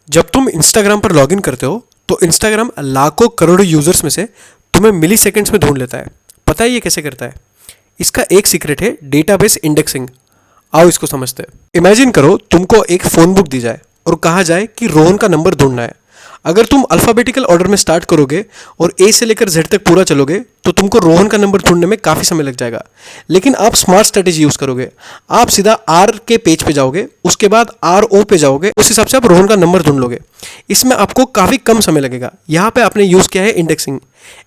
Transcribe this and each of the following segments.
जब तुम इंस्टाग्राम पर लॉगिन करते हो तो इंस्टाग्राम लाखों करोड़ों यूजर्स में से तुम्हें मिली सेकेंड्स में ढूंढ लेता है। पता है ये कैसे करता है? इसका एक सीक्रेट है डेटाबेस इंडेक्सिंग। आओ इसको समझते हैं। इमेजिन करो तुमको एक फ़ोन बुक दी जाए और कहा जाए कि रोहन का नंबर ढूंढना है। अगर तुम अल्फ़ाबेटिकल ऑर्डर में स्टार्ट करोगे और ए से लेकर जेड तक पूरा चलोगे तो तुमको रोहन का नंबर ढूंढने में काफ़ी समय लग जाएगा। लेकिन आप स्मार्ट स्ट्रेटेजी यूज़ करोगे। आप सीधा आर के पेज पे जाओगे, उसके बाद आर ओ पे जाओगे, उस हिसाब से आप रोहन का नंबर ढूंढ लोगे। इसमें आपको काफ़ी कम समय लगेगा। यहाँ पे आपने यूज़ किया है इंडेक्सिंग।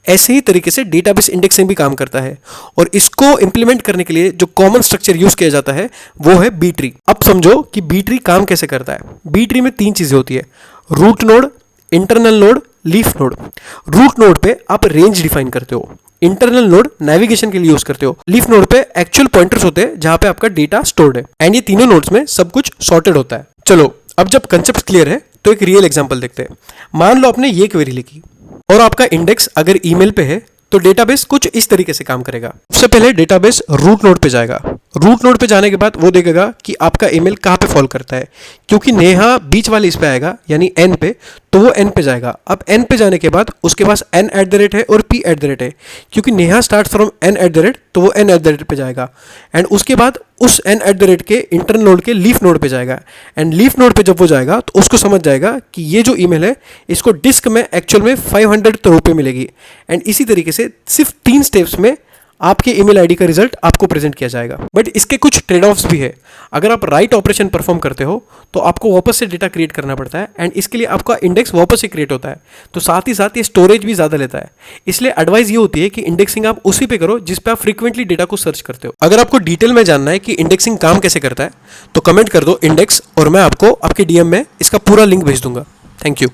ऐसे ही तरीके से डेटाबेस इंडेक्सिंग भी काम करता है और इसको इंप्लीमेंट करने के लिए जो कॉमन स्ट्रक्चर यूज़ किया जाता है वो है बी ट्री। अब समझो कि बी ट्री काम कैसे करता है। बी ट्री में 3 चीज़ें होती है: root node, internal node, leaf node. Root node पे आप रेंज डिफाइन करते हो, इंटरनल नोड नेविगेशन के लिए यूज करते हो, लीफ नोड पे एक्चुअल पॉइंटर्स होते हैं जहां पे आपका डेटा स्टोर्ड है। एंड ये तीनों नोड्स में सब कुछ सॉर्टेड होता है। चलो अब जब कंसेप्ट क्लियर है तो एक रियल एग्जांपल देखते हैं। मान लो आपने ये क्वेरी लिखी और आपका इंडेक्स अगर ईमेल पे है तो डेटाबेस कुछ इस तरीके से काम करेगा। सबसे पहले डेटाबेस रूट नोड पे जाएगा। रूट नोड पे जाने के बाद वो देखेगा कि आपका ईमेल कहाँ पे फॉल करता है। क्योंकि नेहा बीच वाले इस पे आएगा यानी एन पे, तो वो एन पे जाएगा। अब एन पे जाने के बाद उसके पास एन एट द रेट है और पी एट द रेट है। क्योंकि Neha start from N at the rate, तो वो एन एट द रेट पे जाएगा। एंड उसके बाद उस एन एट द रेट के इंटरनल नोड के लीफ नोड पे जाएगा। एंड लीफ नोड पे जब वो जाएगा तो उसको समझ जाएगा कि ये जो ईमेल है इसको डिस्क में एक्चुअल में 500 रुपये मिलेगी। एंड इसी तरीके से सिर्फ 3 स्टेप्स में आपके ईमेल आईडी का रिजल्ट आपको प्रेजेंट किया जाएगा। बट इसके कुछ ट्रेड ऑफ्स भी है। अगर आप राइट ऑपरेशन परफॉर्म करते हो तो आपको वापस से डेटा क्रिएट करना पड़ता है एंड इसके लिए आपका इंडेक्स वापस से क्रिएट होता है। तो साथ ही साथ ये स्टोरेज भी ज़्यादा लेता है। इसलिए एडवाइस ये होती है कि इंडेक्सिंग आप उसी पे करो जिस पे आप फ्रीक्वेंटली डेटा को सर्च करते हो। अगर आपको डिटेल में जानना है कि इंडेक्सिंग काम कैसे करता है तो कमेंट कर दो इंडेक्स और मैं आपको आपके डीएम में इसका पूरा लिंक भेज दूंगा। Thank you.